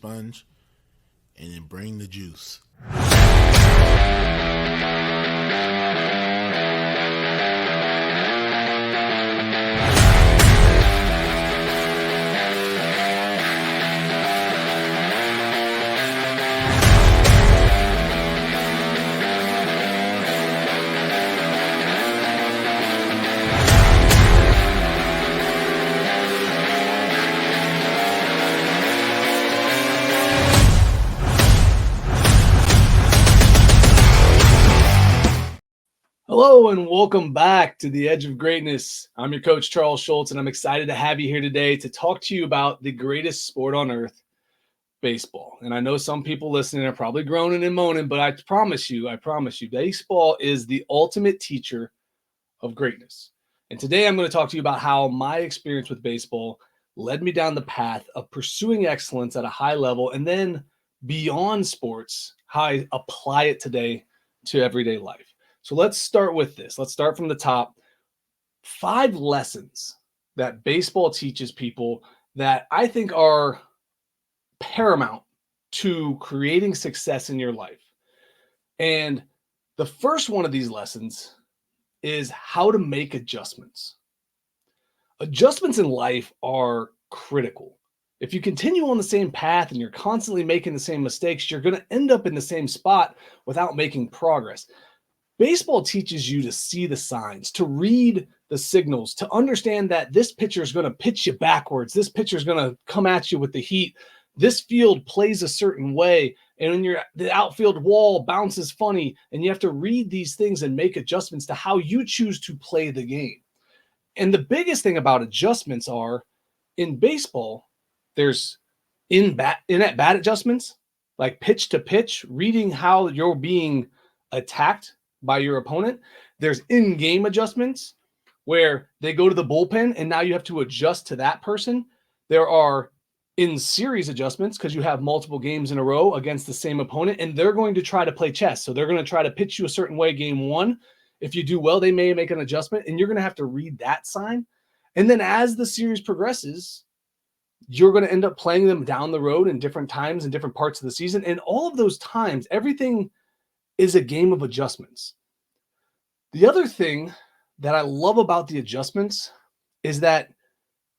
sponge, and then bring the juice. Hello and welcome back to the Edge of Greatness. I'm your coach, Charles Schultz, and I'm excited to have you here today to talk to you about the greatest sport on earth, baseball. And I know some people listening are probably groaning and moaning, but I promise you, baseball is the ultimate teacher of greatness. And today I'm going to talk to you about how my experience with baseball led me down the path of pursuing excellence at a high level, and then beyond sports, how I apply it today to everyday life. So let's start with this. Let's start from the top. 5 lessons that baseball teaches people that I think are paramount to creating success in your life. And the first one of these lessons is how to make adjustments. Adjustments in life are critical. If you continue on the same path and you're constantly making the same mistakes, you're going to end up in the same spot without making progress. Baseball teaches you to see the signs, to read the signals, to understand that this pitcher is going to pitch you backwards. This pitcher is going to come at you with the heat. This field plays a certain way, and when the outfield wall bounces funny, and you have to read these things and make adjustments to how you choose to play the game. And the biggest thing about adjustments are in baseball, there's in at bat adjustments, like pitch to pitch, reading how you're being attacked by your opponent. There's in-game adjustments where they go to the bullpen and now you have to adjust to that person. There are in-series adjustments because you have multiple games in a row against the same opponent, and they're going to try to play chess. So they're going to try to pitch you a certain way game one. If you do well, they may make an adjustment, and you're going to have to read that sign. And then as the series progresses, you're going to end up playing them down the road in different times in different parts of the season. And all of those times, everything is a game of adjustments. The other thing that I love about the adjustments is that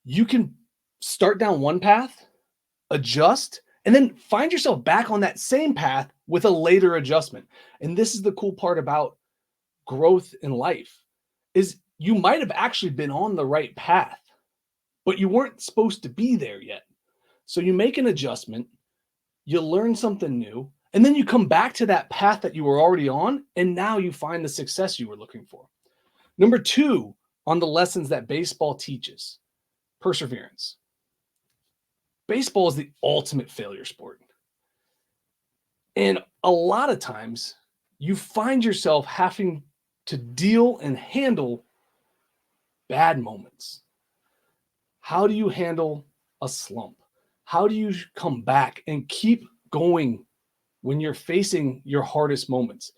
you can start down one path, adjust, and then find yourself back on that same path with a later adjustment. And this is the cool part about growth in life, is you might have actually been on the right path, but you weren't supposed to be there yet. So you make an adjustment, you learn something new, and then you come back to that path that you were already on, and now you find the success you were looking for. Number 2 on the lessons that baseball teaches, perseverance. Baseball is the ultimate failure sport. And a lot of times you find yourself having to deal and handle bad moments. How do you handle a slump? How do you come back and keep going when you're facing your hardest moments?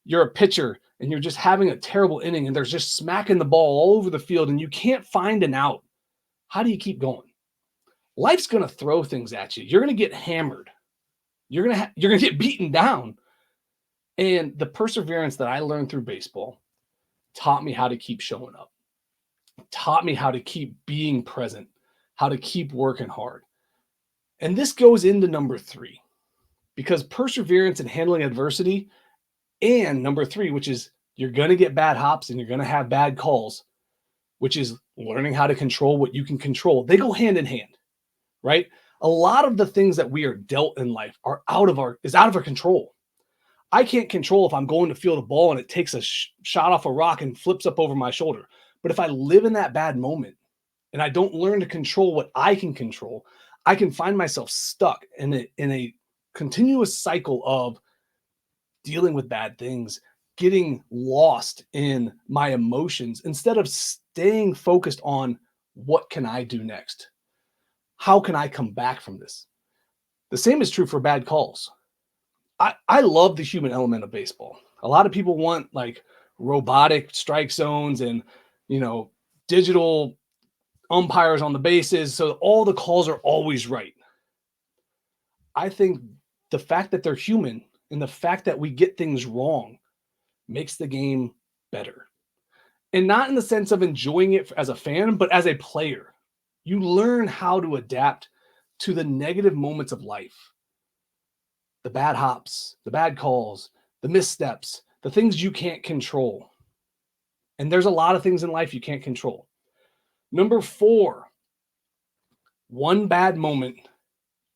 You're a pitcher and you're just having a terrible inning and there's just smacking the ball all over the field and you can't find an out. How do you keep going? Life's going to throw things at you. You're going to get hammered. You're going to get beaten down. And the perseverance that I learned through baseball taught me how to keep showing up, taught me how to keep being present, how to keep working hard. And this goes into number 3, because perseverance and handling adversity, and number 3, which is you're going to get bad hops and you're going to have bad calls, which is learning how to control what you can control. They go hand in hand, right? A lot of the things that we are dealt in life are out of our control. I can't control if I'm going to field a ball and it takes a shot off a rock and flips up over my shoulder. But if I live in that bad moment and I don't learn to control what I can control, I can find myself stuck in a continuous cycle of dealing with bad things, getting lost in my emotions instead of staying focused on what can I do next? How can I come back from this? The same is true for bad calls. I love the human element of baseball. A lot of people want like robotic strike zones and, digital umpires on the bases, so all the calls are always right. I think the fact that they're human and the fact that we get things wrong makes the game better. And not in the sense of enjoying it as a fan, but as a player. You learn how to adapt to the negative moments of life, the bad hops, the bad calls, the missteps, the things you can't control. And there's a lot of things in life you can't control. Number 4, one bad moment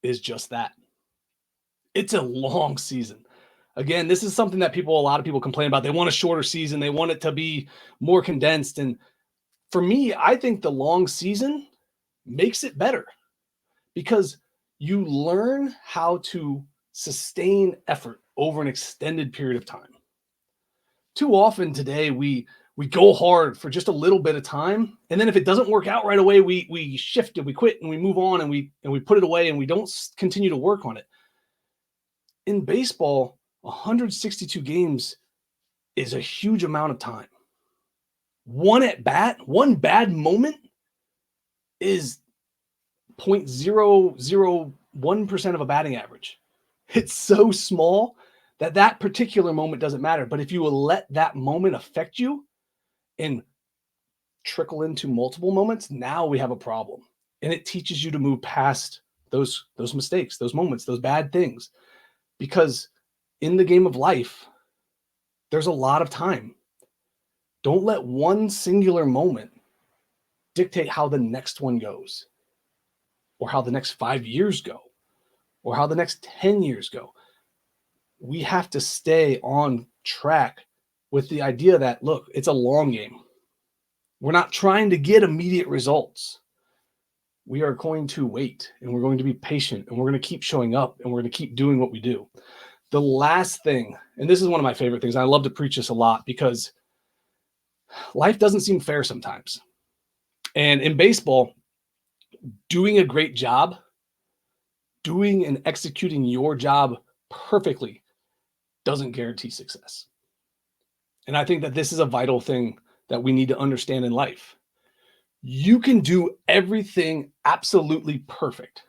is just that. It's a long season. Again, this is something that a lot of people complain about. They want a shorter season. They want it to be more condensed. And for me, I think the long season makes it better because you learn how to sustain effort over an extended period of time. Too often today, we go hard for just a little bit of time, and then if it doesn't work out right away, we shift and we quit and we move on and we put it away and we don't continue to work on it. In baseball, 162 games is a huge amount of time. One at bat, one bad moment is 0.001% of a batting average. It's so small that particular moment doesn't matter. But if you will let that moment affect you and trickle into multiple moments, now we have a problem. And it teaches you to move past those mistakes, those moments, those bad things. Because in the game of life, there's a lot of time. Don't let one singular moment dictate how the next one goes, or how the next 5 years go, or how the next 10 years go. We have to stay on track with the idea that, look, it's a long game. We're not trying to get immediate results. We are going to wait, and we're going to be patient, and we're going to keep showing up, and we're going to keep doing what we do. The last thing, and this is one of my favorite things, I love to preach this a lot because life doesn't seem fair sometimes. And in baseball, doing a great job, doing and executing your job perfectly doesn't guarantee success. And I think that this is a vital thing that we need to understand in life. You can do everything absolutely perfect,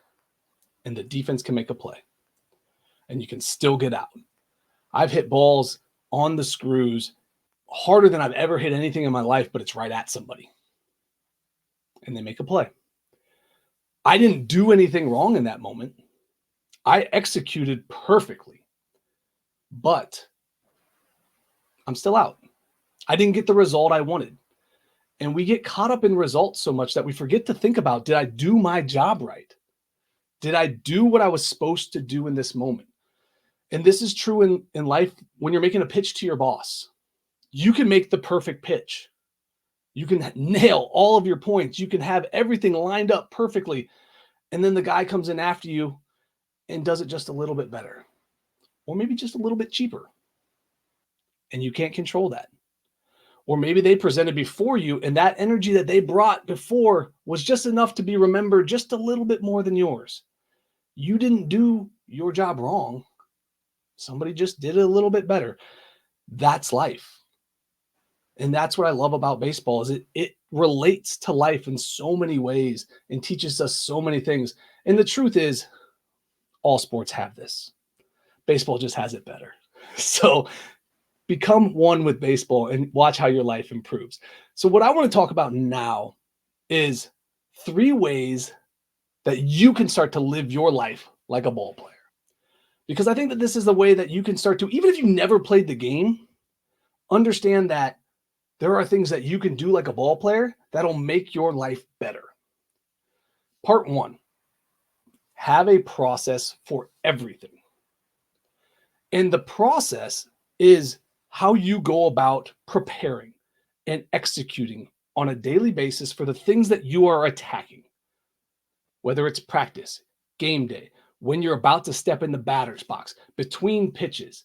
and the defense can make a play, and you can still get out. I've hit balls on the screws harder than I've ever hit anything in my life, but it's right at somebody, and they make a play. I didn't do anything wrong in that moment. I executed perfectly, but I'm still out. I didn't get the result I wanted. And we get caught up in results so much that we forget to think about, did I do my job right? Did I do what I was supposed to do in this moment? And this is true in life when you're making a pitch to your boss. You can make the perfect pitch. You can nail all of your points. You can have everything lined up perfectly. And then the guy comes in after you and does it just a little bit better, or maybe just a little bit cheaper. And you can't control that. Or maybe they presented before you, and that energy that they brought before was just enough to be remembered just a little bit more than yours. You didn't do your job wrong. Somebody just did it a little bit better. That's life. And that's what I love about baseball is it relates to life in so many ways and teaches us so many things. And the truth is, all sports have this. Baseball just has it better. So become one with baseball and watch how your life improves. So what I want to talk about now is 3 ways that you can start to live your life like a ball player. Because I think that this is the way that you can start to, even if you never played the game, understand that there are things that you can do like a ball player that'll make your life better. Part 1, have a process for everything. And the process is how you go about preparing and executing on a daily basis for the things that you are attacking, whether it's practice, game day, when you're about to step in the batter's box, between pitches.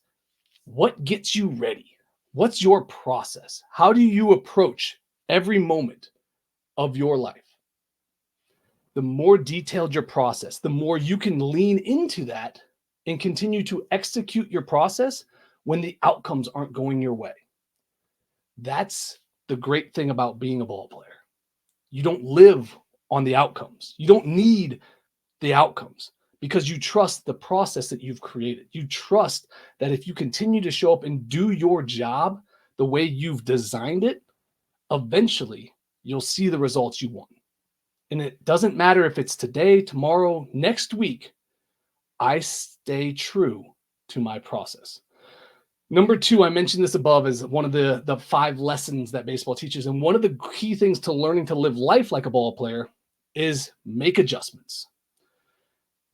What gets you ready? What's your process? How do you approach every moment of your life? The more detailed your process, the more you can lean into that and continue to execute your process when the outcomes aren't going your way. That's the great thing about being a ball player. You don't live on the outcomes. You don't need the outcomes because you trust the process that you've created. You trust that if you continue to show up and do your job the way you've designed it, eventually you'll see the results you want. And it doesn't matter if it's today, tomorrow, next week, I stay true to my process. Number two, I mentioned this above as one of the 5 lessons that baseball teaches. And one of the key things to learning to live life like a ball player is make adjustments.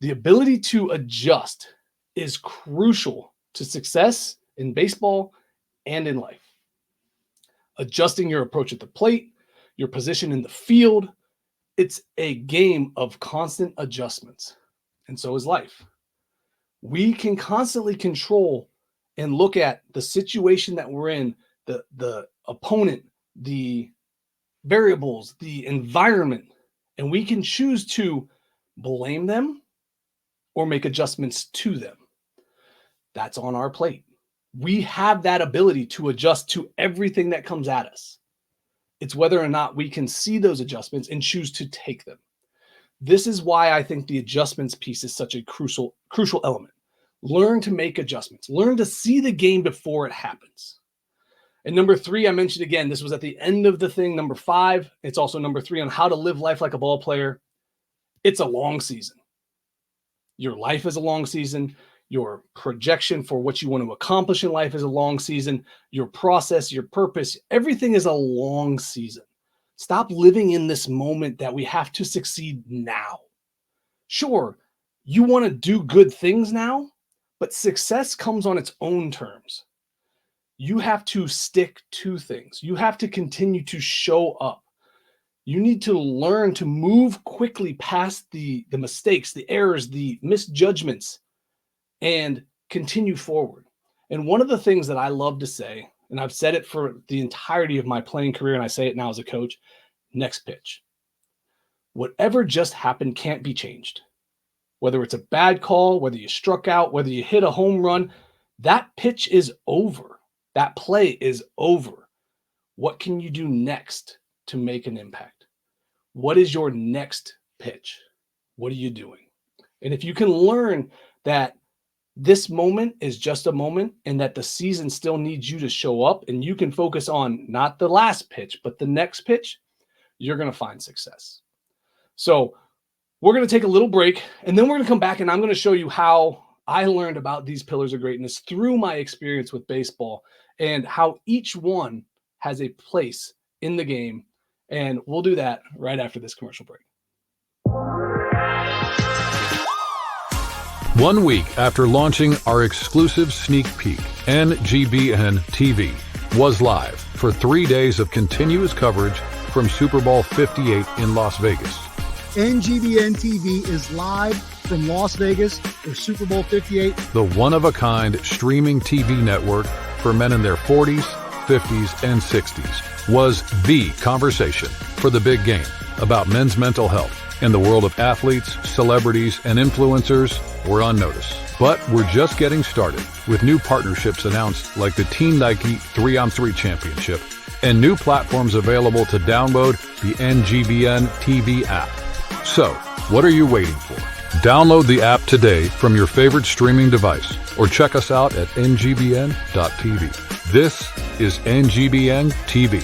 The ability to adjust is crucial to success in baseball and in life. Adjusting your approach at the plate, your position in the field, it's a game of constant adjustments. And so is life. We can constantly control and look at the situation that we're in, the opponent, the variables, the environment, and we can choose to blame them or make adjustments to them. That's on our plate. We have that ability to adjust to everything that comes at us. It's whether or not we can see those adjustments and choose to take them. This is why I think the adjustments piece is such a crucial element. Learn to make adjustments. Learn to see the game before it happens. And number 3, I mentioned again, this was at the end of the thing. Number 5, it's also number 3 on how to live life like a ball player. It's a long season. Your life is a long season. Your projection for what you want to accomplish in life is a long season. Your process, your purpose, everything is a long season. Stop living in this moment that we have to succeed now. Sure, you want to do good things now, but success comes on its own terms. You have to stick to things. You have to continue to show up. You need to learn to move quickly past the mistakes, the errors, the misjudgments, and continue forward. And one of the things that I love to say, and I've said it for the entirety of my playing career, and I say it now as a coach, next pitch. Whatever just happened can't be changed. Whether it's a bad call, whether you struck out, whether you hit a home run, that pitch is over. That play is over. What can you do next to make an impact? What is your next pitch? What are you doing? And if you can learn that this moment is just a moment and that the season still needs you to show up and you can focus on not the last pitch, but the next pitch, you're going to find success. So we're going to take a little break and then we're going to come back and I'm going to show you how I learned about these pillars of greatness through my experience with baseball and how each one has a place in the game. And we'll do that right after this commercial break. 1 week after launching our exclusive sneak peek, NGBN TV was live for 3 days of continuous coverage from Super Bowl 58 in Las Vegas. NGBN TV is live from Las Vegas for Super Bowl 58. The one-of-a-kind streaming TV network for men in their 40s, 50s, and 60s was the conversation for the big game about men's mental health. In the world of athletes, celebrities, and influencers, we're on notice. But we're just getting started with new partnerships announced like the Team Nike 3-on-3 Championship and new platforms available to download the NGBN TV app. So, what are you waiting for? Download the app today from your favorite streaming device or check us out at ngbn.tv. This is NGBN TV.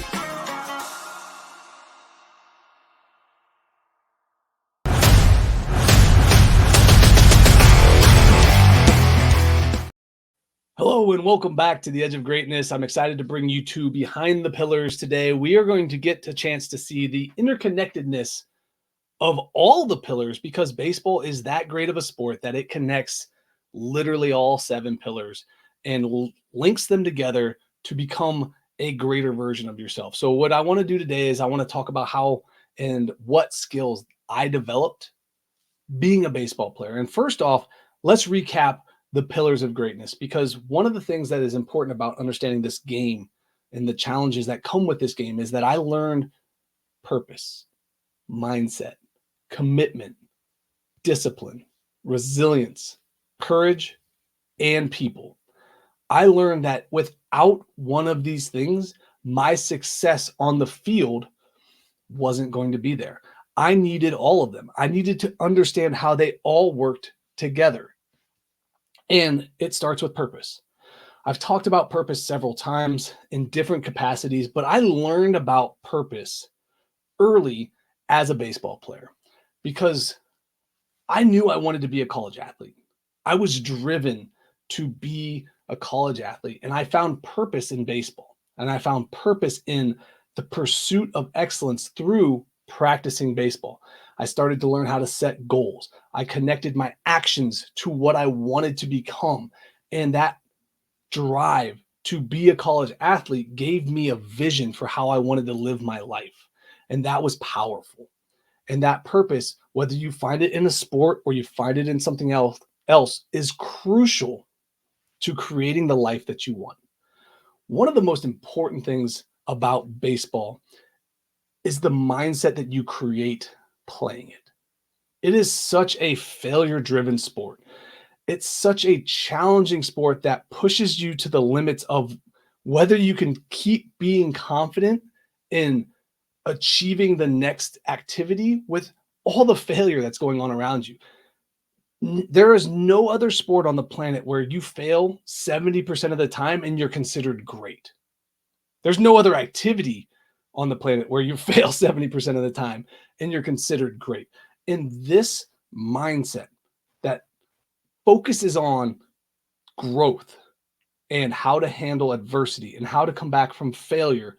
Hello and welcome back to the Edge of Greatness. I'm excited to bring you to Behind the Pillars today. We are going to get a chance to see the interconnectedness of all the pillars because baseball is that great of a sport that it connects literally all 7 pillars and links them together to become a greater version of yourself. So what I want to do today is I want to talk about how and what skills I developed being a baseball player. And first off, let's recap the pillars of greatness, because one of the things that is important about understanding this game and the challenges that come with this game is that I learned purpose, mindset, commitment, discipline, resilience, courage, and people. I learned that without one of these things, my success on the field wasn't going to be there. I needed all of them. I needed to understand how they all worked together. And it starts with purpose. I've talked about purpose several times in different capacities, but I learned about purpose early as a baseball player because I knew I wanted to be a college athlete. I was driven to be a college athlete, and I found purpose in baseball. And I found purpose in the pursuit of excellence through practicing baseball. I started to learn how to set goals. I connected my actions to what I wanted to become. And that drive to be a college athlete gave me a vision for how I wanted to live my life. And that was powerful. And that purpose, whether you find it in a sport or you find it in something else, is crucial to creating the life that you want. One of the most important things about baseball is the mindset that you create playing it. It is such a failure-driven sport. It's such a challenging sport that pushes you to the limits of whether you can keep being confident in achieving the next activity with all the failure that's going on around you. There is no other sport on the planet where you fail 70% of the time and you're considered great. There's no other activity on the planet where you fail 70% of the time and you're considered great. And this mindset that focuses on growth and how to handle adversity and how to come back from failure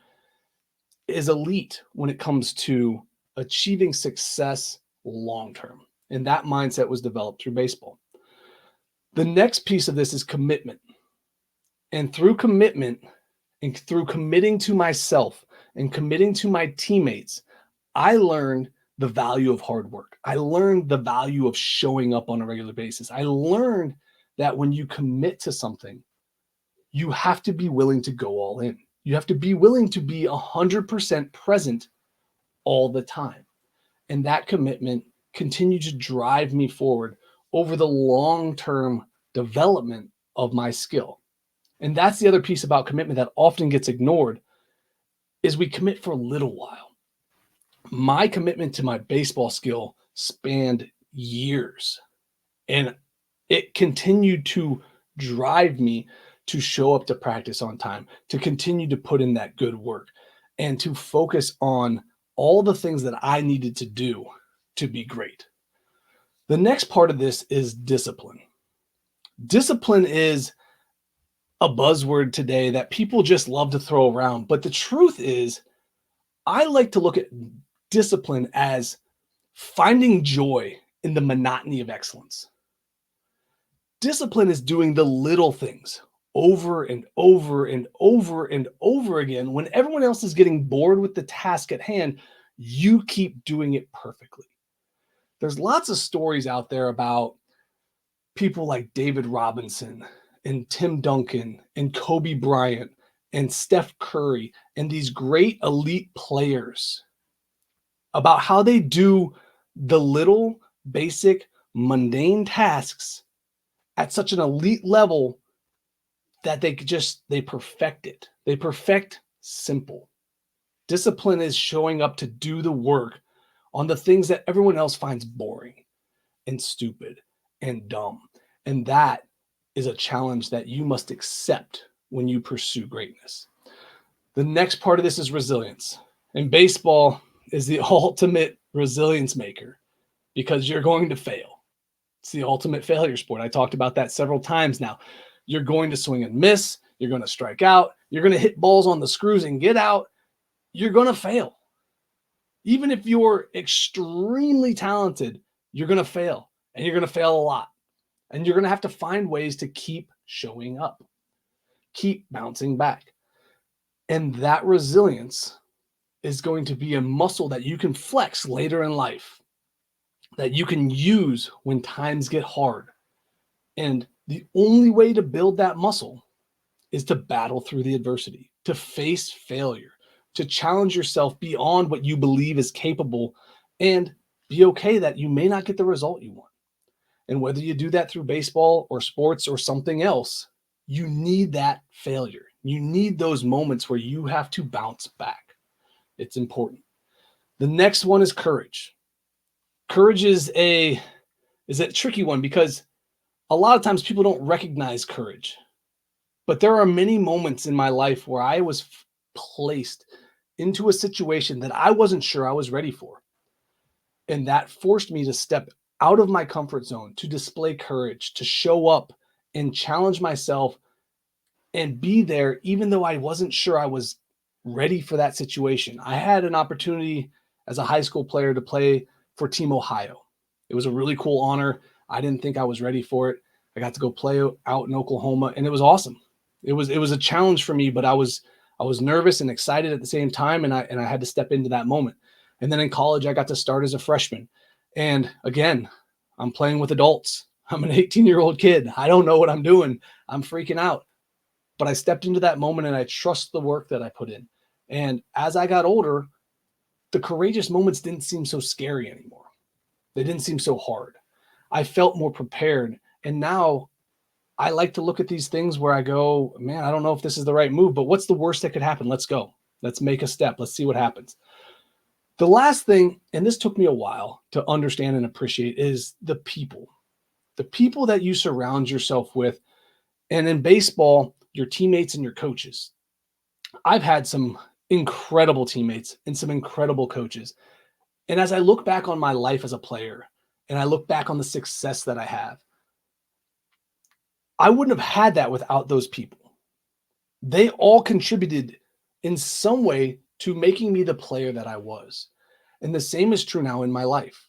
is elite when it comes to achieving success long term. And that mindset was developed through baseball. The next piece of this is commitment. And through commitment and through committing to myself and committing to my teammates, I learned the value of hard work. I learned the value of showing up on a regular basis. I learned that when you commit to something, you have to be willing to go all in. You have to be willing to be 100% present all the time. And that commitment continued to drive me forward over the long-term development of my skill. And that's the other piece about commitment that often gets ignored is we commit for a little while. My commitment to my baseball skill spanned years, and it continued to drive me to show up to practice on time, to continue to put in that good work, and to focus on all the things that I needed to do to be great. The next part of this is discipline. Discipline is a buzzword today that people just love to throw around. But the truth is, I like to look at discipline as finding joy in the monotony of excellence. Discipline is doing the little things over and over and over and over again. When everyone else is getting bored with the task at hand, you keep doing it perfectly. There's lots of stories out there about people like David Robinson and Tim Duncan and Kobe Bryant and Steph Curry and these great elite players about how they do the little basic mundane tasks at such an elite level that they perfect it. They perfect simple. Discipline is showing up to do the work on the things that everyone else finds boring and stupid and dumb. And that is a challenge that you must accept when you pursue greatness. The next part of this is resilience. And baseball is the ultimate resilience maker because you're going to fail. It's the ultimate failure sport. I talked about that several times now. You're going to swing and miss. You're going to strike out. You're going to hit balls on the screws and get out. You're going to fail. Even if you're extremely talented, you're going to fail, and you're going to fail a lot. And you're going to have to find ways to keep showing up, keep bouncing back. And that resilience is going to be a muscle that you can flex later in life, that you can use when times get hard. And the only way to build that muscle is to battle through the adversity, to face failure, to challenge yourself beyond what you believe is capable, and be okay that you may not get the result you want. And whether you do that through baseball or sports or something else, you need that failure. You need those moments where you have to bounce back. It's important. The next one is courage. Courage is a is a tricky one because a lot of times people don't recognize courage. But there are many moments in my life where I was placed into a situation that I wasn't sure I was ready for. And that forced me to step out of my comfort zone, to display courage, to show up and challenge myself and be there, even though I wasn't sure I was ready for that situation. I had an opportunity as a high school player to play for Team Ohio. It was a really cool honor. I didn't think I was ready for it. I got to go play out in Oklahoma, and it was awesome. It was a challenge for me, but I was nervous and excited at the same time, and I had to step into that moment. And then in college, I got to start as a freshman. And again, I'm playing with adults. I'm an 18-year-old kid. I don't know what I'm doing. I'm freaking out. But I stepped into that moment, and I trust the work that I put in. And as I got older, the courageous moments didn't seem so scary anymore. They didn't seem so hard. I felt more prepared. And now I like to look at these things where I go, man, I don't know if this is the right move, but what's the worst that could happen? Let's go. Let's make a step. Let's see what happens. The last thing, and this took me a while to understand and appreciate, is the people. The people that you surround yourself with. And in baseball, your teammates and your coaches. I've had some incredible teammates and some incredible coaches. And as I look back on my life as a player, and I look back on the success that I have, I wouldn't have had that without those people. They all contributed in some way to making me the player that I was. And the same is true now in my life.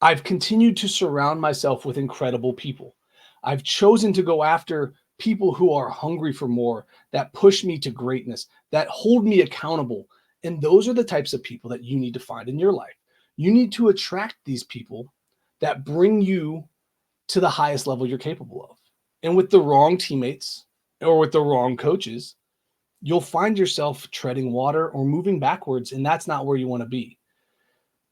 I've continued to surround myself with incredible people. I've chosen to go after people who are hungry for more, that push me to greatness, that hold me accountable. And those are the types of people that you need to find in your life. You need to attract these people that bring you to the highest level you're capable of. And with the wrong teammates or with the wrong coaches, you'll find yourself treading water or moving backwards, and that's not where you want to be.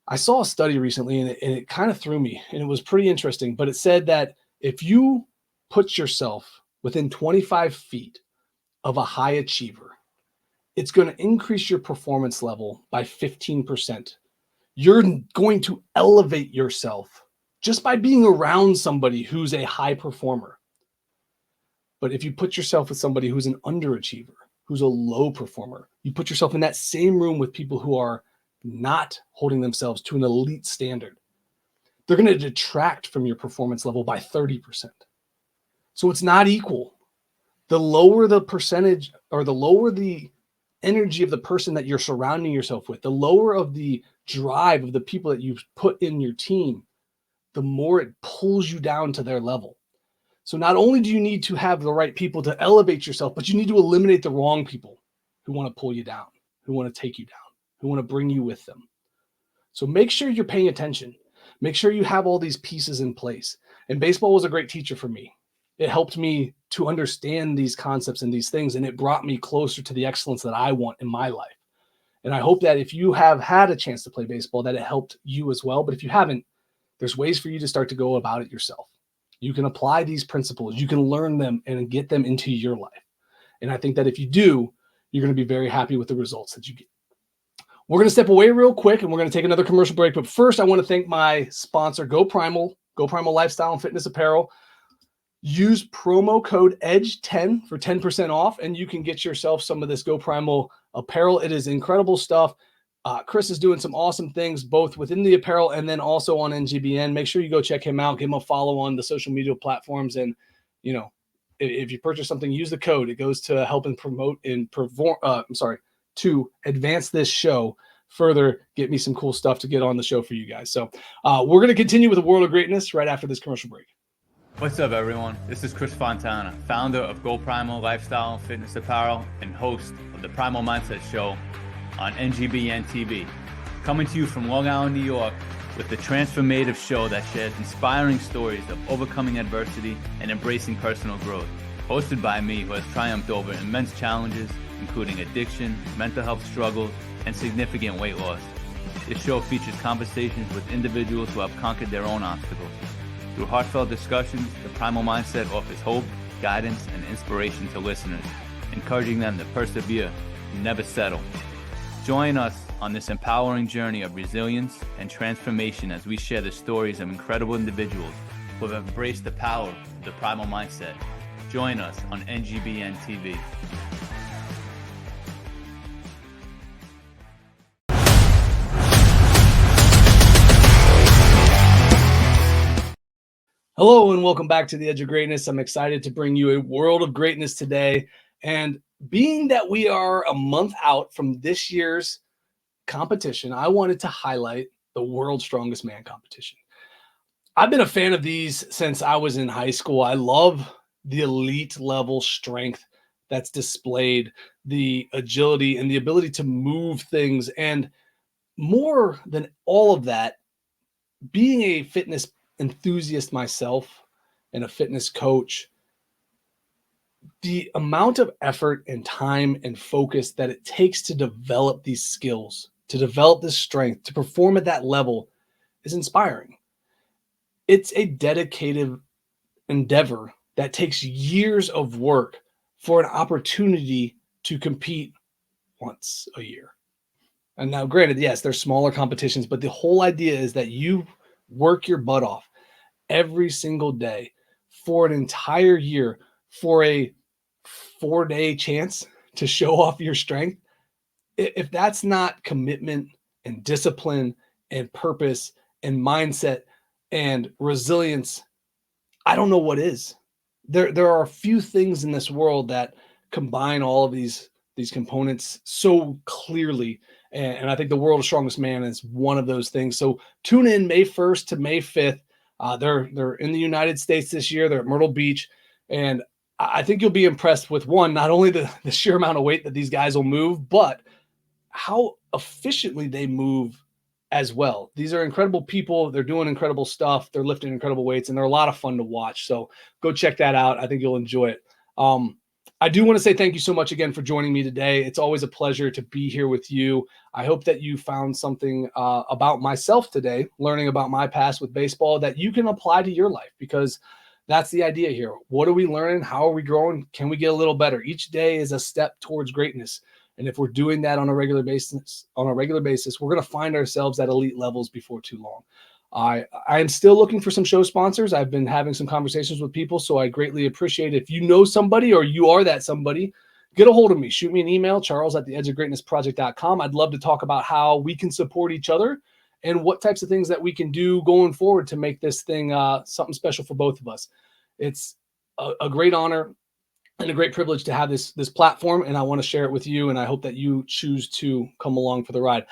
I saw a study recently, and it kind of threw me, and it was pretty interesting, but it said that if you put yourself within 25 feet of a high achiever, it's going to increase your performance level by 15%. You're going to elevate yourself just by being around somebody who's a high performer. But if you put yourself with somebody who's an underachiever, who's a low performer, you put yourself in that same room with people who are not holding themselves to an elite standard, they're going to detract from your performance level by 30%. So it's not equal. The lower the percentage, or the lower the energy of the person that you're surrounding yourself with, the lower of the drive of the people that you've put in your team, the more it pulls you down to their level. So not only do you need to have the right people to elevate yourself, but you need to eliminate the wrong people who want to pull you down, who want to take you down, who want to bring you with them. So make sure you're paying attention. Make sure you have all these pieces in place. And baseball was a great teacher for me. It helped me to understand these concepts and these things, and it brought me closer to the excellence that I want in my life. And I hope that if you have had a chance to play baseball, that it helped you as well. But if you haven't, there's ways for you to start to go about it yourself. You can apply these principles. You can learn them and get them into your life. And I think that if you do, you're going to be very happy with the results that you get. We're going to step away real quick, and we're going to take another commercial break. But first, I want to thank my sponsor, Go Primal Lifestyle and Fitness Apparel. Use promo code EDGE10 for 10% off, and you can get yourself some of this Go Primal apparel. It is incredible stuff. Chris is doing some awesome things both within the apparel and then also on NGBN. Make sure you go check him out. Give him a follow on the social media platforms. And, you know, if you purchase something, use the code. It goes to help and promote and to advance this show further, get me some cool stuff to get on the show for you guys. So we're going to continue with the World of Greatness right after this commercial break. What's up, everyone? This is Chris Fontana, founder of Go Primal Lifestyle and Fitness Apparel and host of the Primal Mindset Show on NGBN TV. Coming to you from Long Island, New York, with the transformative show that shares inspiring stories of overcoming adversity and embracing personal growth. Hosted by me, who has triumphed over immense challenges, including addiction, mental health struggles, and significant weight loss. This show features conversations with individuals who have conquered their own obstacles. Through heartfelt discussions, the Primal Mindset offers hope, guidance, and inspiration to listeners, encouraging them to persevere and never settle. Join us on this empowering journey of resilience and transformation as we share the stories of incredible individuals who have embraced the power of the primal mindset. Join us on NGBN TV. Hello and welcome back to the Edge of Greatness. I'm excited to bring you a world of greatness today. And being that we are a month out from this year's competition, I wanted to highlight the World's Strongest Man competition. I've been a fan of these since I was in high school. I love the elite level strength that's displayed, the agility and the ability to move things. And more than all of that, being a fitness enthusiast myself and a fitness coach, the amount of effort and time and focus that it takes to develop these skills, to develop this strength, to perform at that level is inspiring. It's a dedicated endeavor that takes years of work for an opportunity to compete once a year. And now, granted, yes, there's smaller competitions, but the whole idea is that you work your butt off every single day for an entire year for a 4-day chance to show off your strength. If that's not commitment and discipline and purpose and mindset and resilience, I don't know what is. There are a few things in this world that combine all of these components so clearly. And I think the World's Strongest Man is one of those things. So tune in May 1st to May 5th. They're in the United States this year. They're at Myrtle Beach. And I think you'll be impressed with, one, not only the sheer amount of weight that these guys will move, but how efficiently they move as well. These are incredible people. They're doing incredible stuff. They're lifting incredible weights, and they're a lot of fun to watch. So go check that out. I think you'll enjoy it. I do want to say thank you so much again for joining me today. It's always a pleasure to be here with you. I hope that you found something about myself today, learning about my past with baseball, that you can apply to your life, because that's the idea here. What are we learning? How are we growing? Can we get a little better? Each day is a step towards greatness. And if we're doing that on a regular basis, we're going to find ourselves at elite levels before too long. I am still looking for some show sponsors. I've been having some conversations with people, so I greatly appreciate it. If you know somebody or you are that somebody, get a hold of me. Shoot me an email, charles@theedgeofgreatnessproject.com. I'd love to talk about how we can support each other and what types of things that we can do going forward to make this thing something special for both of us. It's a great honor and a great privilege to have this platform, and I want to share it with you, and I hope that you choose to come along for the ride.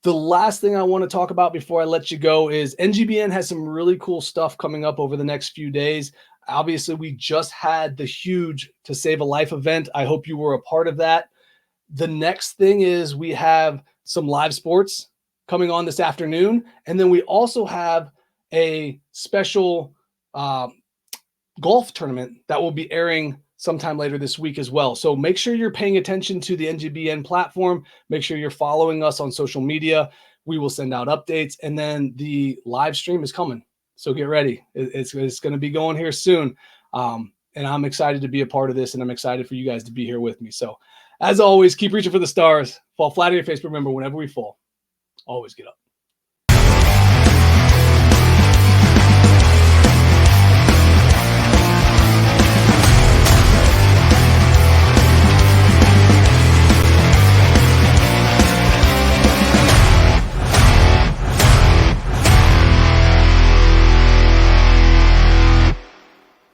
The last thing I want to talk about before I let you go is NGBN has some really cool stuff coming up over the next few days. Obviously, we just had the huge To Save a Life event. I hope you were a part of that. The next thing is we have some live sports coming on this afternoon. And then we also have a special golf tournament that will be airing sometime later this week as well. So make sure you're paying attention to the NGBN platform. Make sure you're following us on social media. We will send out updates, and then the live stream is coming. So get ready. It's going to be going here soon. And I'm excited to be a part of this, and I'm excited for you guys to be here with me. So as always, keep reaching for the stars, fall flat on your face. But remember, whenever we fall, always get up.